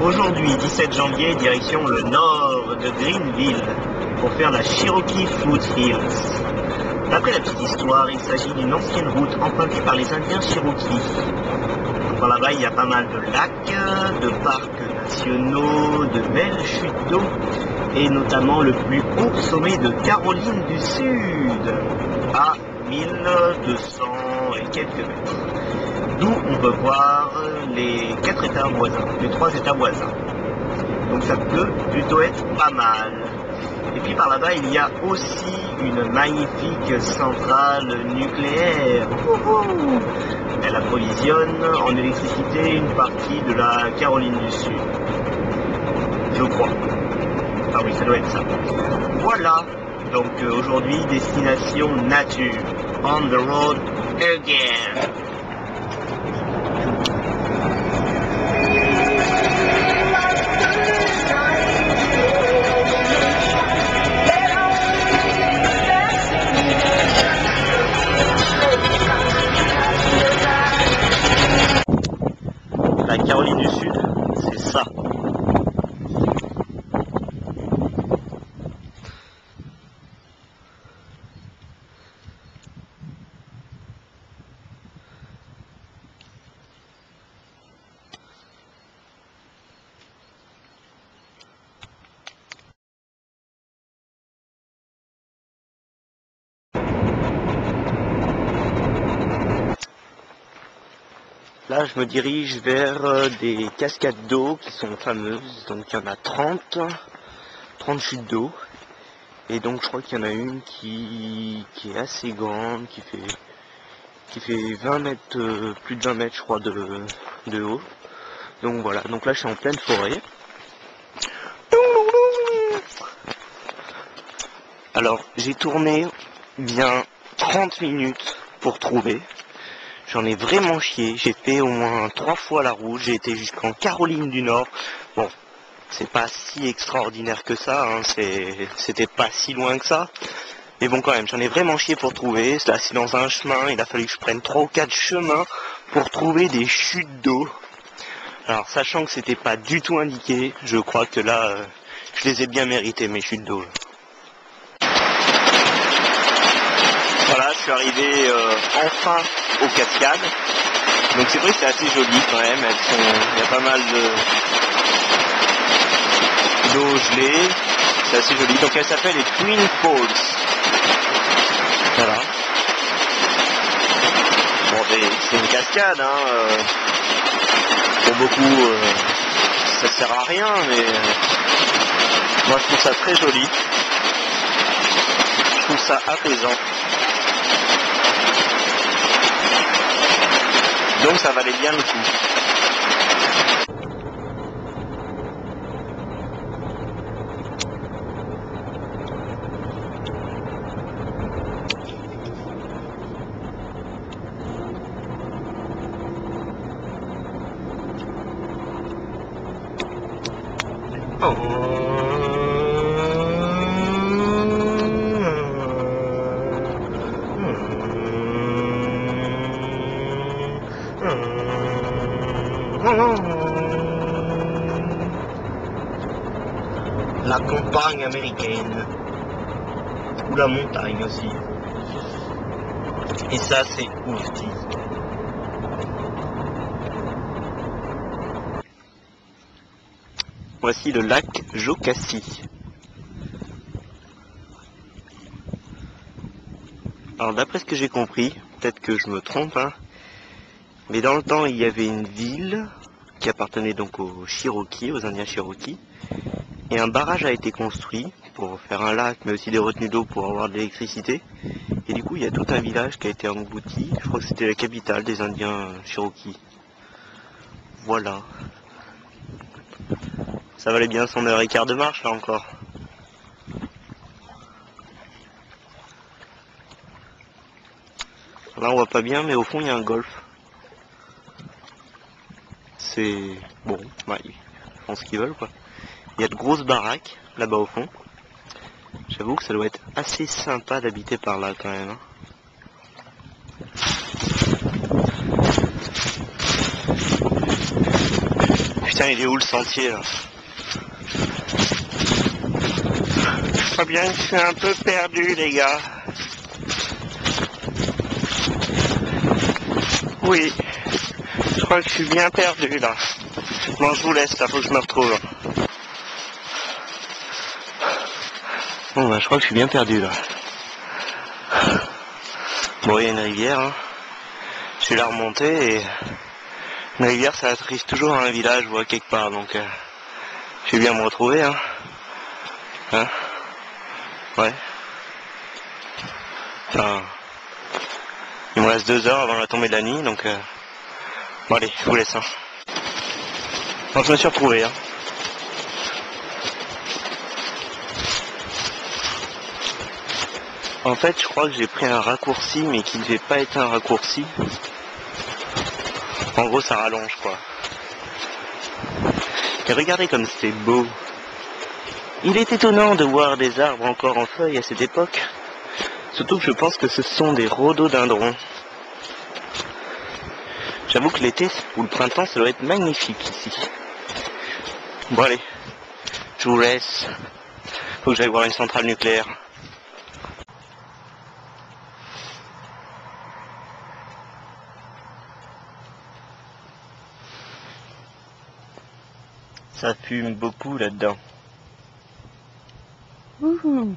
Aujourd'hui, 17 janvier, direction le nord de Greenville pour faire la Cherokee Foothills. D'après la petite histoire, il s'agit d'une ancienne route empruntée par les Indiens Cherokees. Par là-bas, il y a pas mal de lacs, de parcs nationaux, de belles chutes d'eau, et notamment le plus haut sommet de Caroline du Sud, à 1200 et quelques mètres. D'où on peut voir les 4 États voisins, les 3 États voisins. Donc ça peut plutôt être pas mal. Et puis par là-bas, il y a aussi une magnifique centrale nucléaire. Wouhou! Elle approvisionne en électricité une partie de la Caroline du Sud. Je crois. Ah oui, ça doit être ça. Voilà. Donc aujourd'hui, destination nature. On the road again. La Caroline du Sud, c'est ça. Là, je me dirige vers des cascades d'eau qui sont fameuses. Donc, il y en a 30 chutes d'eau. Et donc, je crois qu'il y en a une qui est assez grande, qui fait 20 mètres, plus de 20 mètres, je crois, de haut. Donc, voilà. Donc là, je suis en pleine forêt. Alors, j'ai tourné bien 30 minutes pour trouver. J'en ai vraiment chié, j'ai fait au moins 3 fois la route, j'ai été jusqu'en Caroline du Nord. Bon, c'est pas si extraordinaire que ça, hein, c'était pas si loin que ça. Mais bon quand même, j'en ai vraiment chié pour trouver. Là c'est dans un chemin, il a fallu que je prenne 3 ou 4 chemins pour trouver des chutes d'eau. Alors sachant que c'était pas du tout indiqué, je crois que là, je les ai bien méritées mes chutes d'eau. Voilà, je suis arrivé enfin aux cascades. Donc c'est vrai que c'est assez joli quand même. Il y a pas mal d'eau gelée. C'est assez joli. Donc elle s'appelle les Twin Falls. Voilà. Bon, c'est une cascade, hein. Pour beaucoup, ça sert à rien, mais moi je trouve ça très joli. Je trouve ça apaisant. Donc ça valait bien le coup. La campagne américaine, ou la montagne aussi. Et ça c'est ouf. Voici le lac Jocassee. Alors d'après ce que j'ai compris, peut-être que je me trompe, hein, mais dans le temps il y avait une ville qui appartenait donc aux Cherokees, aux Indiens Cherokees, et un barrage a été construit pour faire un lac, mais aussi des retenues d'eau pour avoir de l'électricité. Et du coup, il y a tout un village qui a été englouti. Je crois que c'était la capitale des Indiens Cherokees. Voilà. Ça valait bien son 1h15 de marche, là encore. Là, on voit pas bien, mais au fond, il y a un golf. C'est... bon, bah, ils font ce qu'ils veulent, quoi. Il y a de grosses baraques, là-bas au fond. J'avoue que ça doit être assez sympa d'habiter par là, quand même. Hein. Putain, il est où le sentier là? Je crois bien que je suis un peu perdu, les gars. Oui, je crois que je suis bien perdu là. Bon, je vous laisse là, faut que je me retrouve. Bon, bah, je crois que je suis bien perdu là. Bon, il y a une rivière, hein. Je suis là remonté et une rivière ça arrive toujours à un village ou à quelque part, donc je vais bien me retrouver, hein. Hein? Ouais. Enfin, il me reste 2 heures avant la tombée de la nuit, donc bon allez, je vous laisse, hein. Bon, je me suis retrouvé, hein. En fait, je crois que j'ai pris un raccourci, mais qui ne devait pas être un raccourci. En gros, ça rallonge, quoi. Et regardez comme c'est beau. Il est étonnant de voir des arbres encore en feuilles à cette époque. Surtout que je pense que ce sont des rhododendrons. J'avoue que l'été ou le printemps, ça doit être magnifique ici. Bon allez, je vous laisse. Faut que j'aille voir une centrale nucléaire. Ça fume beaucoup là-dedans. Wouhou.